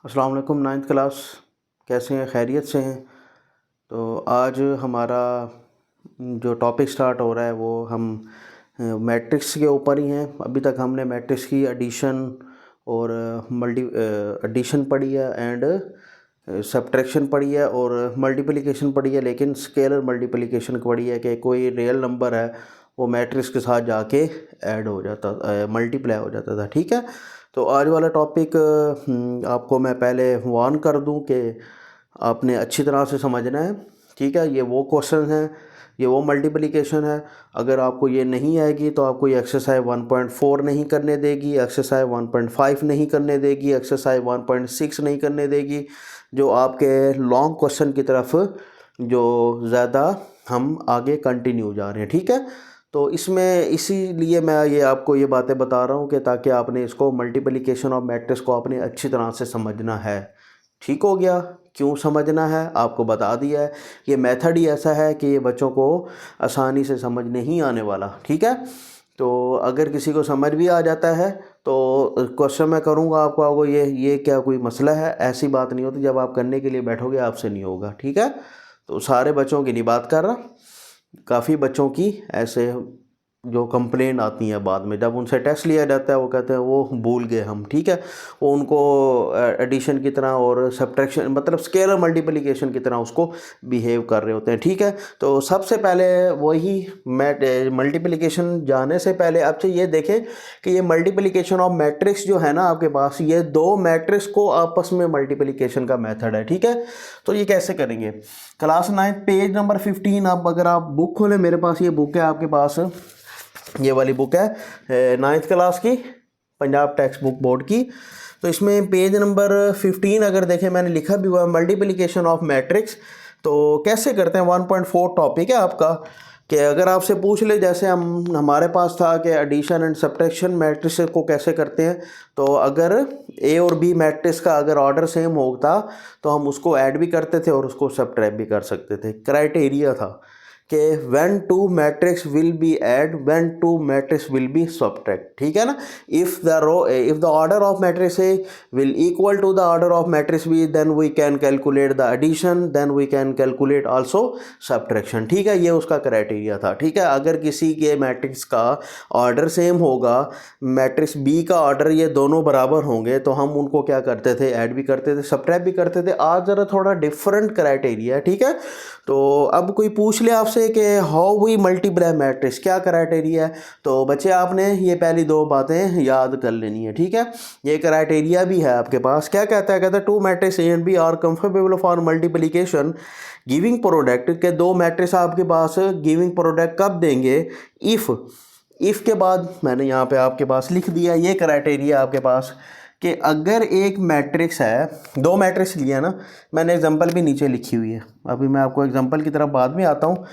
अस्सलाम वालेकुम। Ninth class कैसे हैं? खैरियत से हैं? तो आज हमारा जो टॉपिक स्टार्ट हो रहा है वो हम मैट्रिक्स के ऊपर ही हैं। अभी तक हमने मैट्रिक्स की एडिशन और एडिशन पढ़ी है एंड सब्ट्रैक्शन पढ़ी है और मल्टीप्लिकेशन पढ़ी है, लेकिन स्केलर मल्टीप्लिकेशन पढ़ी है कि कोई रियल नंबर है वो मैट्रिक्स के साथ जाके ऐड हो जाता, मल्टीप्लाई हो जाता था। ठीक है, तो आज वाला टॉपिक आपको मैं पहले वार्न कर दूं कि आपने अच्छी तरह से समझना है। ठीक है, ये वो क्वेश्चन हैं, ये वो मल्टीप्लिकेशन है। अगर आपको ये नहीं आएगी तो आपको ये एक्सरसाइज 1.4 नहीं करने देगी, एक्सरसाइज 1.5 नहीं करने देगी, एक्सरसाइज 1.6 नहीं करने देगी, जो आपके लॉन्ग क्वेश्चन की तरफ जो ज़्यादा हम आगे कंटिन्यू जा रहे हैं। ठीक है, तो इसमें इसीलिए मैं ये आपको ये बातें बता रहा हूँ कि ताकि आपने इसको मल्टीप्लिकेशन ऑफ मैट्रिक्स को आपने अच्छी तरह से समझना है। ठीक हो गया? क्यों समझना है आपको बता दिया है। ये मेथड ही ऐसा है कि ये बच्चों को आसानी से समझ नहीं आने वाला। ठीक है, तो अगर किसी को समझ भी आ जाता है तो क्वेश्चन मैं करूँगा आपको ये क्या कोई मसला है? ऐसी बात नहीं होती। जब आप करने के लिए बैठोगे आपसे नहीं होगा। ठीक है, तो सारे बच्चों की नहीं बात कर रहा, काफ़ी बच्चों की ऐसे जो कंप्लेन आती हैं बाद में जब उनसे टेस्ट लिया जाता है, वो कहते हैं वो भूल गए हम। ठीक है, वो उनको एडिशन की तरह और सब्ट्रैक्शन मतलब स्केलर मल्टीप्लिकेशन की तरह उसको बिहेव कर रहे होते हैं। ठीक है, तो सबसे पहले वही मल्टीप्लिकेशन जाने से पहले आपसे ये देखें कि ये मल्टीप्लिकेशन ऑफ मैट्रिक्स जो है ना आपके पास, ये दो मैट्रिक्स को आपस में मल्टीप्लिकेशन का मेथड है। ठीक है, तो ये कैसे करेंगे? क्लास 9 पेज नंबर 15, आप अगर आप बुक खोलें, मेरे पास ये बुक है, आपके पास ये वाली बुक है 9th क्लास की, पंजाब टेक्स्ट बुक बोर्ड की। तो इसमें पेज नंबर 15 अगर देखें, मैंने लिखा भी हुआ मल्टीप्लिकेशन ऑफ मैट्रिक्स। तो कैसे करते हैं? 1.4 टॉपिक है आपका कि अगर आपसे पूछ ले, जैसे हमारे पास था कि एडिशन एंड सब्ट्रैक्शन मैट्रिक्स को कैसे करते हैं, तो अगर ए और बी मैट्रिक्स का अगर ऑर्डर सेम होता तो हम उसको ऐड भी करते थे और उसको सब्ट्रैक्ट भी कर सकते थे। क्राइटेरिया था कि when two matrix will be add, when two matrix will be subtract। ठीक है ना, if the order of matrix A will equal to the order of matrix B, then we can calculate the addition, then we can calculate also subtraction। ठीक है, ये उसका criteria था। ठीक है, अगर किसी के मैट्रिक्स का ऑर्डर सेम होगा, मैट्रिक्स बी का ऑर्डर ये दोनों बराबर होंगे, तो हम उनको क्या करते थे? ऐड भी करते थे, सब्ट्रैक्ट भी करते थे। आज ज़रा थोड़ा डिफरेंट क्राइटेरिया है। ठीक है, तो अब कोई पूछ ले आपसे कि हाउ वी मल्टीप्लाई मैट्रिक्स, क्या क्राइटेरिया है, तो बच्चे आपने ये पहली दो बातें याद कर लेनी है। ठीक है, ये क्राइटेरिया भी है आपके पास। क्या कहता है? कहता है two matrix A and B are conformable for multiplication giving product, के दो मैट्रिक्स आपके पास गिविंग प्रोडक्ट कब देंगे? इफ़ के बाद मैंने यहाँ पे आपके पास लिख दिया ये क्राइटेरिया आपके पास कि अगर एक मैट्रिक्स है, दो मैट्रिक्स लिया ना, मैंने एग्जांपल भी नीचे लिखी हुई है, अभी मैं आपको एग्जांपल की तरफ बाद में आता हूँ।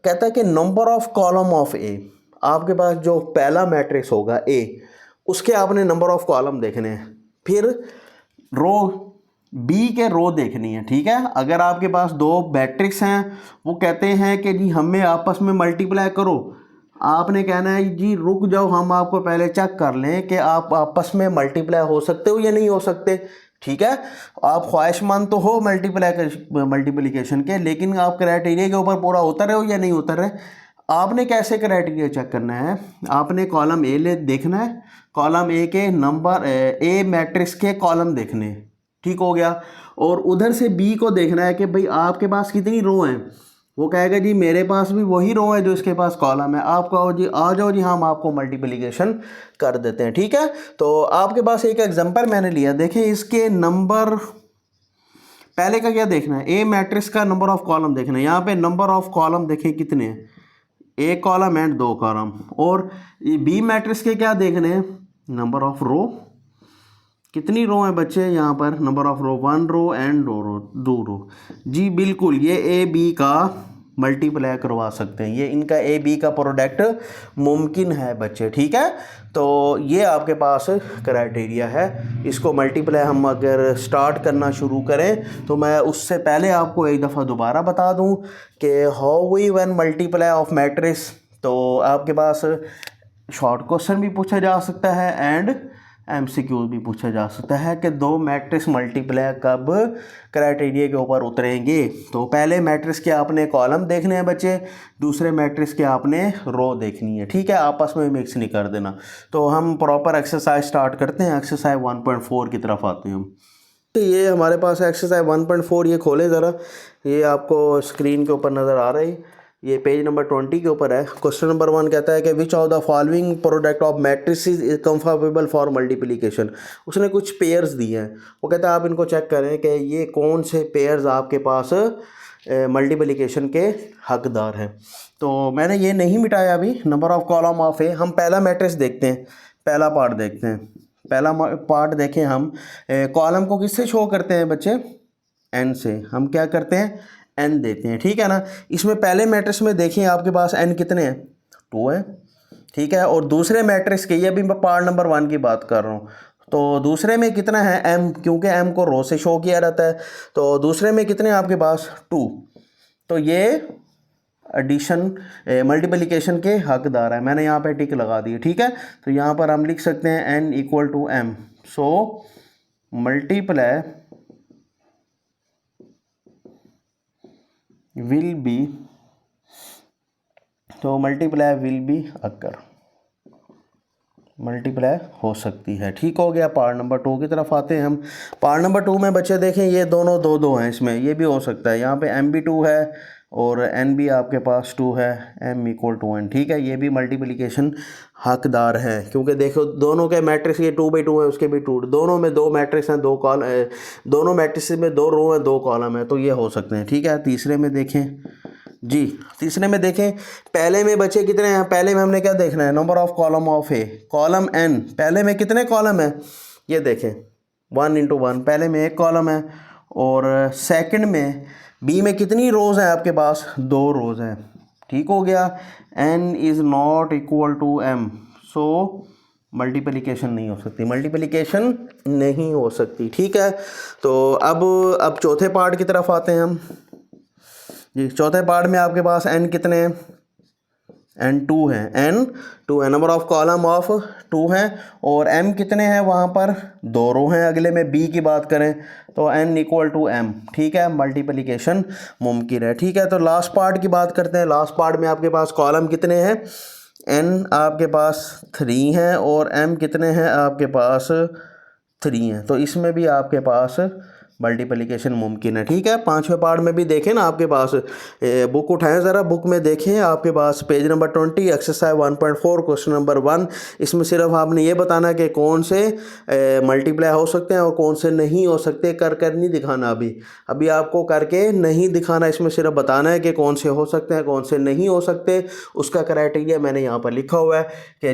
कहता है कि नंबर ऑफ कॉलम ऑफ ए, आपके पास जो पहला मैट्रिक्स होगा ए, उसके आपने नंबर ऑफ कॉलम देखने हैं, फिर रो बी के रो देखनी है। ठीक है, अगर आपके पास दो मैट्रिक्स हैं, वो कहते हैं कि जी हमें आपस में मल्टीप्लाई करो, आपने कहना है जी रुक जाओ, हम आपको पहले चेक कर लें कि आप आपस में मल्टीप्लाई हो सकते हो या नहीं हो सकते। ठीक है, आप ख्वाहिशमंद तो हो मल्टीप्लिकेशन के, लेकिन आप क्राइटेरिया के ऊपर पूरा उतर रहे हो या नहीं उतर रहे। आपने कैसे क्राइटेरिया चेक करना है? आपने कॉलम ए ले देखना है, कॉलम ए के नंबर ए मैट्रिक्स के कॉलम देखने हैं। ठीक हो गया, और उधर से बी को देखना है कि भाई आपके पास कितनी रो हैं। वो कहेगा जी मेरे पास भी वही रो है जो इसके पास कॉलम है। आप कहो जी आ जाओ जी, हम आपको मल्टीप्लिकेशन कर देते हैं। ठीक है, तो आपके पास एक एग्जांपल मैंने लिया, देखें इसके नंबर, पहले का क्या देखना है? ए मैट्रिक्स का नंबर ऑफ कॉलम देखना है। यहाँ पे नंबर ऑफ कॉलम देखें कितने हैं, एक कॉलम एंड दो कॉलम। और बी मैट्रिक्स के क्या देखने हैं? नंबर ऑफ रो, कितनी रो है बच्चे यहाँ पर? Number of row, one row and दो रो। जी बिल्कुल, ये ए बी का मल्टीप्लाई करवा सकते हैं, ये इनका ए बी का प्रोडक्ट मुमकिन है बच्चे। ठीक है, तो ये आपके पास क्राइटेरिया है। इसको मल्टीप्लाई हम अगर स्टार्ट करना शुरू करें तो मैं उससे पहले आपको एक दफ़ा दोबारा बता दूं कि how we when multiply of matrix. तो आपके पास शॉर्ट क्वेश्चन भी पूछा जा सकता है एंड एमसीक्यू भी पूछा जा सकता है कि दो मैट्रिक्स मल्टीप्लाई कब क्राइटेरिया के ऊपर उतरेंगे। तो पहले मैट्रिक्स के आपने कॉलम देखने हैं बच्चे, दूसरे मैट्रिक्स के आपने रो देखनी है, ठीक है, आपस में मिक्स नहीं कर देना। तो हम प्रॉपर एक्सरसाइज स्टार्ट करते हैं, एक्सरसाइज 1.4 की तरफ आते हैं हम। तो ये हमारे पास एक्सरसाइज 1.4, ये खोले ज़रा, ये आपको स्क्रीन के ऊपर नज़र आ रही, ये पेज नंबर 20 के ऊपर है। क्वेश्चन नंबर 1 कहता है कि which of the following product of matrix is confirmable for multiplication. उसने कुछ पेयर्स दिए हैं, वो कहता है आप इनको चेक करें कि ये कौन से पेयर्स आपके पास मल्टीप्लिकेशन के हकदार हैं। तो मैंने ये नहीं मिटाया अभी, नंबर ऑफ कॉलम ऑफ ए। हम पहला मैट्रिक्स देखते हैं, पहला पार्ट देखते हैं। पहला पार्ट देखें हम, कॉलम को किससे शो करते हैं बच्चे, एन से। हम क्या करते हैं, एन देते हैं, ठीक है ना। इसमें पहले मैट्रिक्स में देखिए आपके पास एन कितने हैं, 2 है, ठीक है। और दूसरे मैट्रिक्स के, ये भी मैं पार्ट नंबर 1 की बात कर रहा हूँ, तो दूसरे में कितना है, एम, क्योंकि एम को रो से शो किया रहता है। तो दूसरे में कितने आपके पास, 2। तो ये एडिशन मल्टीप्लिकेशन के हकदार है, मैंने यहाँ पे टिक लगा दी, ठीक है। तो यहाँ पर हम लिख सकते हैं N equal to M. So multiply will be, तो multiply will be occur, multiply हो सकती है, ठीक हो गया। पार्ट नंबर 2 की तरफ आते हैं हम। पार्ट नंबर 2 में बच्चे देखें, ये दोनों 2 हैं, इसमें ये भी हो सकता है, यहाँ पे एम भी 2 है और एन भी आपके पास 2 है, एम इक्वल टू एन, ठीक है। ये भी मल्टीप्लिकेशन हकदार है, क्योंकि देखो दोनों के मैट्रिक्स ये 2/2 है, उसके भी 2, दोनों में 2 मैट्रिक्स हैं, 2 कॉलम, दोनों मैट्रिक्स में 2 रो हैं, 2 कॉलम है, तो ये हो सकते हैं, ठीक है। तीसरे में देखें जी, तीसरे में देखें, पहले में बच्चे कितने हैं, पहले में हमने क्या देखना है, number of column of A, column N. पहले में कितने कॉलम है, ये देखें 1 × 1, पहले में 1 कॉलम है। और सेकंड में बी में कितनी रोज़ हैं आपके पास, 2 रोज़ हैं, ठीक हो गया। N is not equal to M, so multiplication नहीं हो सकती, मल्टीप्लिकेशन नहीं हो सकती, ठीक है। तो अब चौथे पार्ट की तरफ आते हैं हम जी। चौथे पार्ट में आपके पास एन कितने हैं, एन 2 है, एन 2 है, नंबर ऑफ कॉलम ऑफ 2 है। और एम कितने हैं, वहाँ पर 2 रो हैं। अगले में बी की बात करें तो एन इक्वल टू एम, ठीक है, मल्टीप्लिकेशन मुमकिन है, ठीक है। तो लास्ट पार्ट की बात करते हैं। लास्ट पार्ट में आपके पास कॉलम कितने हैं, एन आपके पास 3 हैं और एम कितने हैं आपके पास 3 हैं। तो इसमें भी आपके पास मल्टीप्लिकेशन मुमकिन है, ठीक है। 5वें पार्ट में भी देखें ना, आपके पास बुक उठाएं ज़रा, बुक में देखें आपके पास page number 20, exercise 1.4, question number 1। इसमें सिर्फ आपने ये बताना कि कौन से मल्टीप्लाई हो सकते हैं और कौन से नहीं हो सकते, कर नहीं दिखाना। अभी आपको करके नहीं दिखाना, इसमें सिर्फ बताना है कि कौन से हो सकते हैं, कौन से नहीं हो सकते। उसका क्राइटेरिया मैंने यहाँ पर लिखा हुआ है कि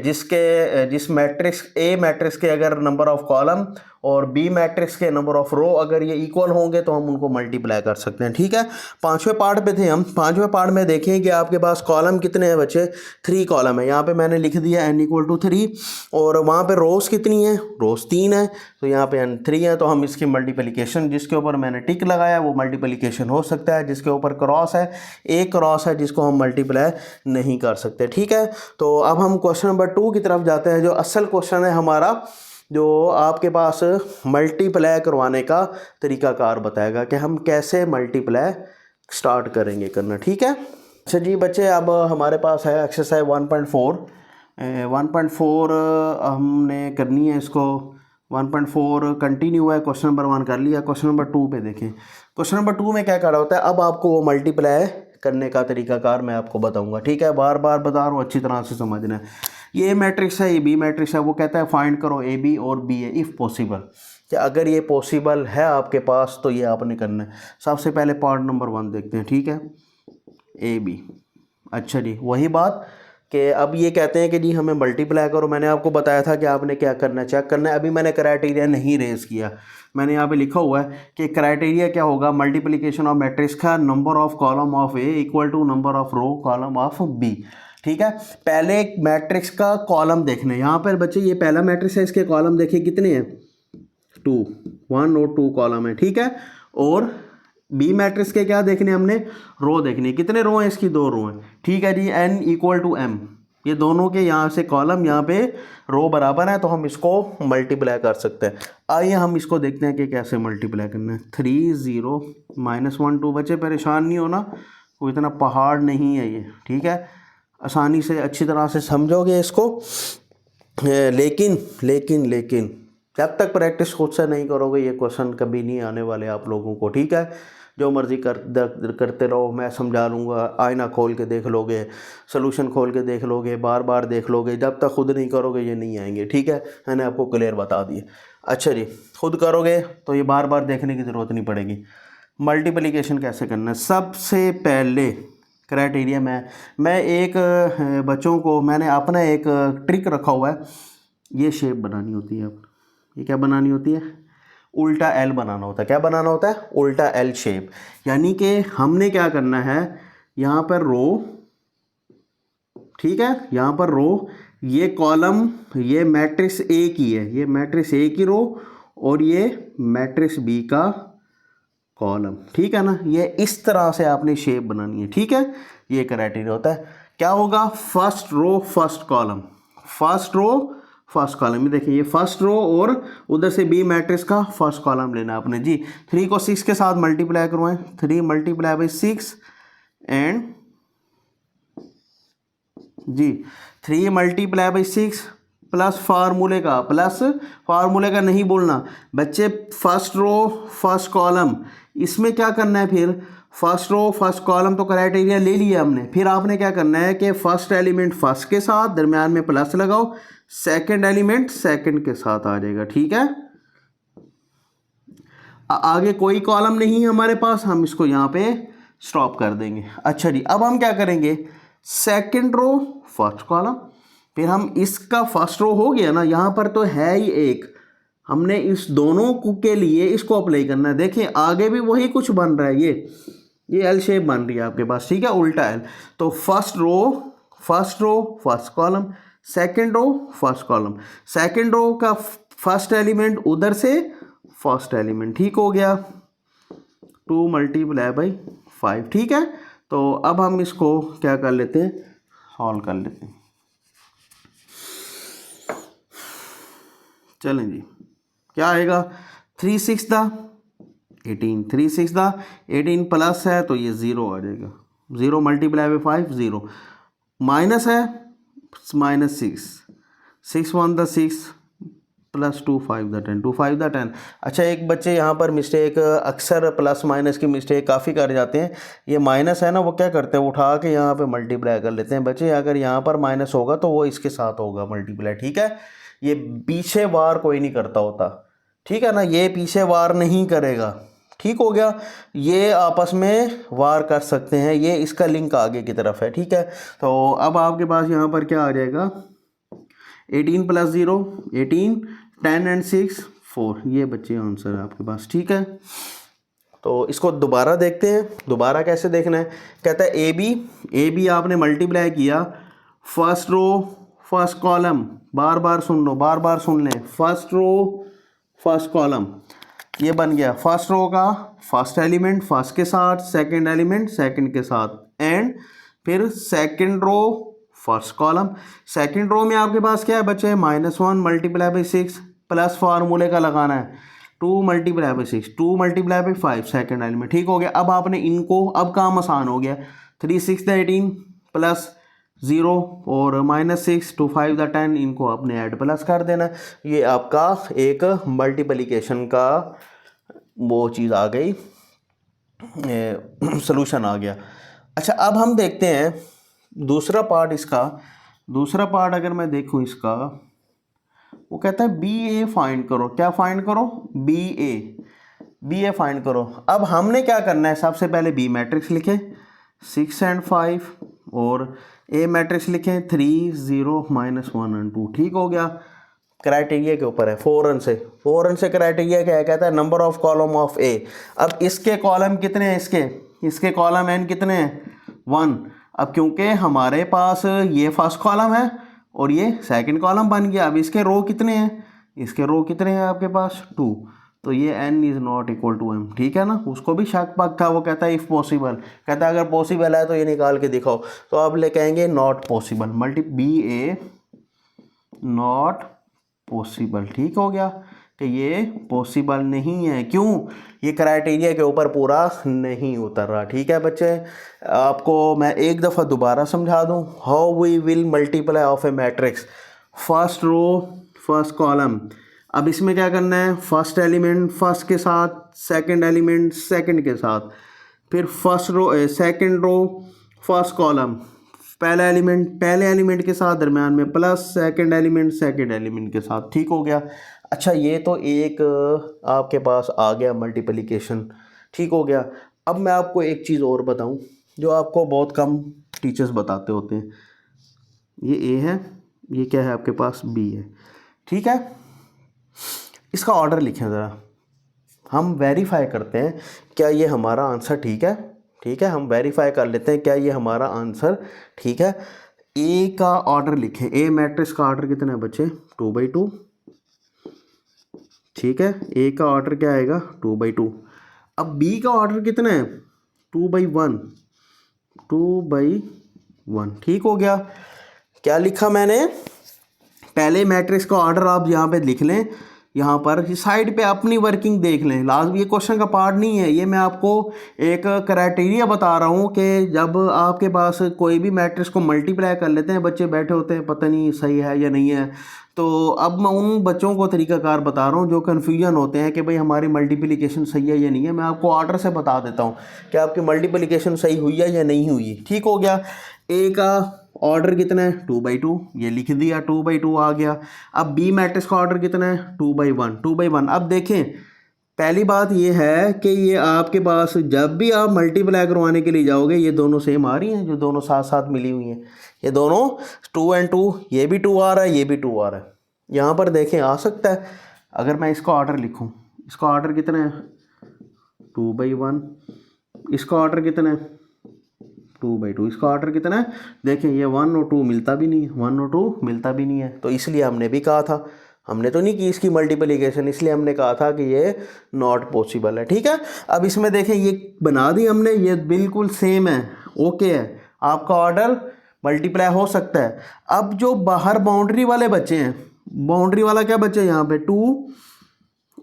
जिस मैट्रिक्स, ए मैट्रिक्स के अगर नंबर ऑफ कॉलम और बी मैट्रिक्स के नंबर ऑफ रो अगर ये इक्वल होंगे तो हम उनको मल्टीप्लाई कर सकते हैं, ठीक है। 5वें पार्ट पे थे हम। 5वें पार्ट में देखें कि आपके पास कॉलम कितने हैं बच्चे, 3 कॉलम है। यहाँ पे मैंने लिख दिया n इक्वल टू 3 और वहाँ पे रोज़ कितनी है, रोज़ 3 है, तो यहाँ पे n 3 है। तो हम इसकी मल्टीप्लिकेशन, जिसके ऊपर मैंने टिक लगाया वो मल्टीप्लिकेशन हो सकता है, जिसके ऊपर क्रॉस है, एक क्रॉस है जिसको हम मल्टीप्लाई नहीं कर सकते, ठीक है। तो अब हम क्वेश्चन नंबर 2 की तरफ जाते हैं, जो असल क्वेश्चन है हमारा, जो आपके पास मल्टीप्लाई करवाने का तरीकाकार बताएगा कि हम कैसे मल्टीप्लाई स्टार्ट करेंगे करना, ठीक है। अच्छा जी बच्चे, अब हमारे पास है एक्सरसाइज 1.4। 1.4 हमने करनी है इसको। 1.4 कंटिन्यू है, क्वेश्चन नंबर 1 कर लिया। क्वेश्चन नंबर 2 पे देखें। क्वेश्चन नंबर 2 में क्या कर रहा होता है, अब आपको वो मल्टीप्लाई करने का तरीकाकार मैं आपको बताऊंगा, ठीक है। बार बार बता रहा हूँ, अच्छी तरह से समझना है। ये मैट्रिक्स है, ये बी मैट्रिक्स है, वो कहता है फाइंड करो ए बी और बी ए इफ़ पॉसिबल, कि अगर ये पॉसिबल है आपके पास तो ये आपने करना है। सबसे पहले पार्ट नंबर 1 देखते हैं, ठीक है, ए बी। अच्छा जी, वही बात कि अब ये कहते हैं कि जी हमें मल्टीप्लाई करो। मैंने आपको बताया था कि आपने क्या करना है, चेक करना है। अभी मैंने क्राइटेरिया नहीं रेज़ किया, मैंने यहाँ पे लिखा हुआ है कि क्राइटेरिया क्या होगा, मल्टीप्लिकेशन ऑफ मैट्रिक्स का number of column of A equal to number of row column of B, ठीक है। पहले एक मैट्रिक्स का कॉलम देखने, यहाँ पर बच्चे ये पहला मैट्रिक्स है, इसके कॉलम देखिए कितने हैं, 2, 1 और 2 कॉलम है, ठीक है। और बी मैट्रिक्स के क्या देखने हमने, रो देखने, कितने रो हैं इसकी, 2 रो हैं, ठीक है जी। n इक्वल टू एम, ये दोनों के यहाँ से कॉलम, यहाँ पे रो बराबर है, तो हम इसको मल्टीप्लाई कर सकते हैं। आइए हम इसको देखते हैं कि कैसे मल्टीप्लाई करना है। 3 0 -1 2। बच्चे परेशान नहीं होना, कोई इतना पहाड़ नहीं है ये, ठीक है। आसानी से अच्छी तरह से समझोगे इसको। लेकिन लेकिन लेकिन जब तक प्रैक्टिस खुद से नहीं करोगे ये क्वेश्चन कभी नहीं आने वाले आप लोगों को, ठीक है। जो मर्ज़ी करते रहो, मैं समझा लूँगा, आईना खोल के देख लोगे, सोल्यूशन खोल के देख लोगे, बार बार देख लोगे, जब तक खुद नहीं करोगे ये नहीं आएंगे, ठीक है। मैंने आपको क्लियर बता दिए। अच्छा जी, खुद करोगे तो ये बार बार देखने की ज़रूरत नहीं पड़ेगी। मल्टीप्लिकेशन कैसे करना है, सबसे पहले क्राइटेरिया मैं एक बच्चों को मैंने अपना एक ट्रिक रखा हुआ है। ये शेप बनानी होती है, ये क्या बनानी होती है, उल्टा एल बनाना होता है। क्या बनाना होता है, उल्टा एल शेप। यानी कि हमने क्या करना है, यहाँ पर रो, ठीक है, यहाँ पर रो, ये कॉलम, ये मैट्रिक्स ए की है, ये मैट्रिक्स ए की रो, और ये मैट्रिक्स बी का कॉलम, ठीक है ना। ये इस तरह से आपने शेप बनानी है, ठीक है। ये क्राइटेरिया होता है। क्या होगा, first row first column, first row first column. ये देखिए, ये फर्स्ट रो और उधर से बी मैट्रिक्स का फर्स्ट कॉलम लेना आपने जी। 3 को 6 के साथ मल्टीप्लाई करवाएं, 3 × 6 एंड जी 3 × 6 प्लस फार्मूले का नहीं बोलना बच्चे, फर्स्ट रो फर्स्ट कॉलम। इसमें क्या करना है फिर, फर्स्ट रो फर्स्ट कॉलम तो क्राइटेरिया ले लिया हमने, फिर आपने क्या करना है कि फर्स्ट एलिमेंट फर्स्ट के साथ, दरम्यान में प्लस लगाओ, सेकंड एलिमेंट सेकंड के साथ आ जाएगा, ठीक है। आगे कोई कॉलम नहीं है हमारे पास, हम इसको यहाँ पे स्टॉप कर देंगे। अच्छा जी, अब हम क्या करेंगे, सेकंड रो फर्स्ट कॉलम, फिर हम इसका फर्स्ट रो हो गया ना, यहाँ पर तो है ही एक, हमने इस दोनों के लिए इसको अप्लाई करना है। देखिए आगे भी वही कुछ बन रहा है, ये एल शेप बन रही है आपके पास, ठीक है, उल्टा एल। तो first row first column, second row first column, second row का फर्स्ट एलिमेंट उधर से फर्स्ट एलिमेंट, ठीक हो गया। 2 × 5, ठीक है। तो अब हम इसको क्या कर लेते हैं, सॉल्व कर लेते हैं। चलें जी, क्या आएगा, 3 6 18, 3 6 18 प्लस है तो ये 0 आ जाएगा, 0 × 5 0, माइनस है -6, 6 1 6 प्लस 2 5 10, 2 5 10। अच्छा, एक बच्चे यहाँ पर मिस्टेक, अक्सर प्लस माइनस की मिस्टेक काफ़ी कर जाते हैं। ये माइनस है ना, वो क्या करते हैं, उठा के यहाँ पे मल्टीप्लाई कर लेते हैं। बच्चे अगर यहाँ पर माइनस होगा तो वो इसके साथ होगा मल्टीप्लाई, ठीक है। ये पीछे वार कोई नहीं करता होता, ठीक है ना, ये पीछे वार नहीं करेगा, ठीक हो गया। ये आपस में वार कर सकते हैं, ये इसका लिंक आगे की तरफ है, ठीक है। तो अब आपके पास यहाँ पर क्या आ जाएगा, 18 + 0 18, 10 and 6 4, ये बच्चे आंसर है आपके पास, ठीक है। तो इसको दोबारा देखते हैं, दोबारा कैसे देखना है। कहता है ए बी आपने मल्टीप्लाई किया, फर्स्ट रो फर्स्ट कॉलम, बार बार सुन लें, फर्स्ट रो फर्स्ट कॉलम, ये बन गया। फर्स्ट रो का फर्स्ट एलिमेंट फर्स्ट के साथ, सेकंड एलिमेंट सेकंड के साथ, एंड फिर second row first column. Second row में आपके पास क्या है बच्चे, -1 × 6 प्लस फार्मूले का लगाना है, 2 × 6, 2 × 5 सेकंड एलिमेंट, ठीक हो गया। अब आपने इनको, अब काम आसान हो गया, 3 6 18 प्लस 0 और -6 2 5 10, इनको आपने ऐड प्लस कर देना। ये आपका एक मल्टीप्लिकेशन का वो चीज़ आ गई, सॉल्यूशन आ गया। अच्छा, अब हम देखते हैं दूसरा पार्ट इसका। दूसरा पार्ट अगर मैं देखूं इसका, वो कहता है BA फाइंड करो। क्या फाइंड करो, BA फाइंड करो। अब हमने क्या करना है, सबसे पहले B मैट्रिक्स लिखें 6 and 5 और A मैट्रिक्स लिखें 3 0 -1 and 2, ठीक हो गया। क्राइटेरिया के ऊपर है, 4 रन से क्राइटेरिया क्या है, कहता है number of column of A। अब इसके कॉलम कितने हैं, इसके कॉलम n कितने हैं, 1। अब क्योंकि हमारे पास ये फर्स्ट कॉलम है और ये सेकंड कॉलम बन गया, अब इसके रो कितने हैं, आपके पास 2। तो ये n is not equal to m, ठीक है ना। उसको भी शक पक था, वो कहता है इफ़ पॉसिबल, कहता है अगर पॉसिबल है तो ये निकाल के दिखाओ। तो आप ले कहेंगे not possible, multi B A not possible, ठीक हो गया कि ये पॉसिबल नहीं है। क्यों? ये क्राइटेरिया के ऊपर पूरा नहीं उतर रहा। ठीक है बच्चे, आपको मैं एक दफ़ा दोबारा समझा दूं। How we will multiply of A matrix, first row first column. अब इसमें क्या करना है, फर्स्ट एलिमेंट फर्स्ट के साथ, सेकंड एलिमेंट सेकंड के साथ, फिर first row second row first column, पहला एलिमेंट पहले एलिमेंट के साथ दरम्यान में, plus second element second element के साथ, ठीक हो गया। अच्छा, ये तो एक आपके पास आ गया मल्टीप्लिकेशन, ठीक हो गया। अब मैं आपको एक चीज़ और बताऊं जो आपको बहुत कम टीचर्स बताते होते हैं। ये ए है, ये क्या है आपके पास, बी है, ठीक है। इसका ऑर्डर लिखें ज़रा, हम वेरीफाई करते हैं क्या ये हमारा आंसर ठीक है। ठीक है, हम वेरीफाई कर लेते हैं क्या ये हमारा आंसर ठीक है। ए का ऑर्डर लिखें, ए मैट्रिक्स का ऑर्डर कितना है बच्चे, 2/2, ठीक है। ए का ऑर्डर क्या आएगा, 2/2। अब बी का ऑर्डर कितना है, 2/1, 2/1, ठीक हो गया। क्या लिखा मैंने, पहले मैट्रिक्स का ऑर्डर आप यहाँ पे लिख लें, यहाँ पर साइड पे अपनी वर्किंग देख लें। लास्ट ये क्वेश्चन का पार्ट नहीं है, ये मैं आपको एक क्राइटेरिया बता रहा हूँ कि जब आपके पास कोई भी मैट्रिक्स को मल्टीप्लाई कर लेते हैं, बच्चे बैठे होते हैं पता नहीं सही है या नहीं है। तो अब मैं उन बच्चों को तरीकाकार बता रहा हूँ जो कन्फ्यूजन होते हैं कि भाई हमारी मल्टीप्लिकेशन सही है या नहीं है। मैं आपको ऑर्डर से बता देता हूँ कि आपकी मल्टीप्लिकेशन सही हुई है या नहीं हुई, ठीक हो गया। ए का ऑर्डर कितना है, 2/2, ये लिख दिया, 2/2 आ गया। अब बी मैट्रिक्स का ऑर्डर कितना है, 2/1, 2/1। अब देखें, पहली बात ये है कि ये आपके पास जब भी आप मल्टीप्लाई करवाने के लिए जाओगे, ये दोनों सेम आ रही हैं, जो दोनों साथ साथ मिली हुई हैं, ये दोनों 2 और 2, ये भी 2 आ रहा है, ये भी 2 आ रहा है। यहाँ पर देखें आ सकता है, अगर मैं इसका ऑर्डर लिखूँ, इसका ऑर्डर कितना है, 2/1, इसका ऑर्डर कितना है, 2/2, इसका ऑर्डर कितना है, देखें ये 1 और 2 मिलता भी नहीं है, 1 और 2 मिलता भी नहीं है। तो इसलिए हमने भी कहा था, हमने तो नहीं की इसकी मल्टीप्लिकेशन, इसलिए हमने कहा था कि ये नॉट पॉसिबल है, ठीक है। अब इसमें देखें ये बना दी हमने, ये बिल्कुल सेम है, ओके है, आपका ऑर्डर मल्टीप्लाई हो सकता है। अब जो बाहर बाउंड्री वाले बच्चे हैं, बाउंड्री वाला क्या बच्चा है यहाँ पे 2,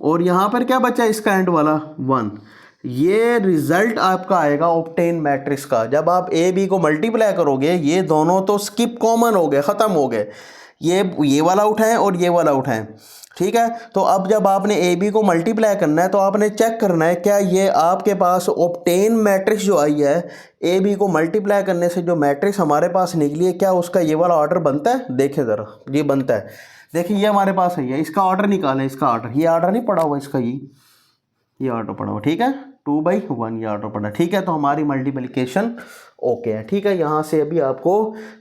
और यहाँ पर क्या बचा है इसका एंड वाला 1, ये रिजल्ट आपका आएगा ऑब्टेन मैट्रिक्स का। जब आप ए बी को मल्टीप्लाई करोगे, ये दोनों तो स्किप कॉमन हो गए, ख़त्म हो गए, ये वाला उठाएं और ये वाला उठाएं, ठीक है। तो अब जब आपने ए बी को मल्टीप्लाई करना है तो आपने चेक करना है क्या ये आपके पास ऑब्टेन मैट्रिक्स जो आई है, ए बी को मल्टीप्लाई करने से जो मैट्रिक्स हमारे पास निकली है, क्या उसका ये वाला ऑर्डर बनता है। देखें ज़रा, ये बनता है, देखिए ये हमारे पास है, इसका ऑर्डर निकालें, इसका ऑर्डर, ये ऑर्डर नहीं पड़ा हुआ इसका, ये ऑर्डर पड़ा हुआ, ठीक है, 2/1 ये ऑर्डर पड़ा, ठीक है। तो हमारी मल्टीप्लिकेशन ओके है, ठीक है। यहाँ से अभी आपको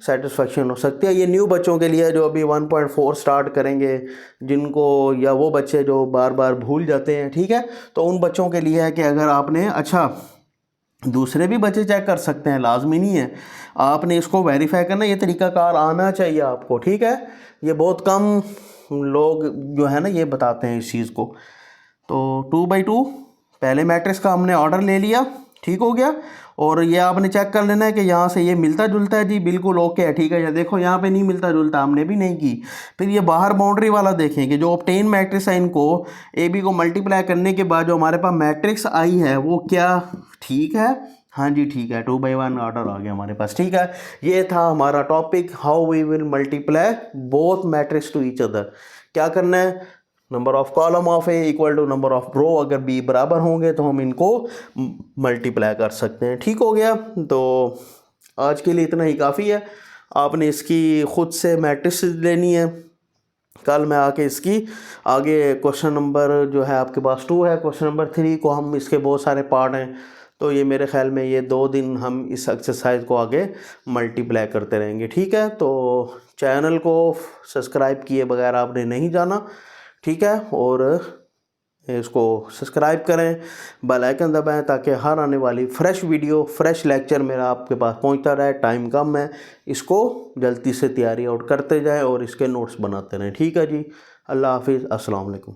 सेटिस्फेक्शन हो सकती है। ये न्यू बच्चों के लिए जो अभी 1.4 स्टार्ट करेंगे, जिनको, या वो बच्चे जो बार बार भूल जाते हैं, ठीक है, तो उन बच्चों के लिए है कि अगर आपने, अच्छा दूसरे भी बच्चे चेक कर सकते हैं, लाजमी नहीं है, आपने इसको वेरीफाई करना, ये तरीकाकार आना चाहिए आपको, ठीक है। ये बहुत कम लोग जो है ना ये बताते हैं इस चीज़ को। तो 2/2 पहले मैट्रिक्स का हमने ऑर्डर ले लिया, ठीक हो गया। और ये आपने चेक कर लेना है कि यहाँ से ये मिलता जुलता है, जी बिल्कुल ओके है, ठीक है। या देखो यहाँ पे नहीं मिलता जुलता, हमने भी नहीं की। फिर ये बाहर बाउंड्री वाला देखें कि जो ऑब्टेन मैट्रिक्स है, इनको ए बी को मल्टीप्लाई करने के बाद जो हमारे पास मैट्रिक्स आई है वो क्या ठीक है, हाँ जी ठीक है, 2/1 ऑर्डर आ गया हमारे पास, ठीक है। ये था हमारा topic, how we will multiply both matrix to each other. क्या करना है, number of column of A equal to number of row, अगर बी बराबर होंगे तो हम इनको मल्टीप्लाई कर सकते हैं, ठीक हो गया। तो आज के लिए इतना ही काफ़ी है, आपने इसकी ख़ुद से मैट्रिक्स लेनी है। कल मैं आके इसकी आगे क्वेश्चन नंबर जो है आपके पास 2 है, क्वेश्चन नंबर 3 को हम, इसके बहुत सारे पार्ट हैं, तो ये मेरे ख्याल में ये 2 दिन हम इस एक्सरसाइज को आगे मल्टीप्लाई करते रहेंगे, ठीक है। तो चैनल को सब्सक्राइब किए बगैर आपने नहीं जाना, ठीक है, और इसको सब्सक्राइब करें, बेल आइकन दबाएं ताकि हर आने वाली फ्रेश वीडियो, फ्रेश लेक्चर मेरा आपके पास पहुंचता रहे। टाइम कम है, इसको जल्दी से तैयारी आउट करते जाएं और इसके नोट्स बनाते रहें, ठीक है जी। अल्लाह हाफिज़, अस्सलाम वालेकुम।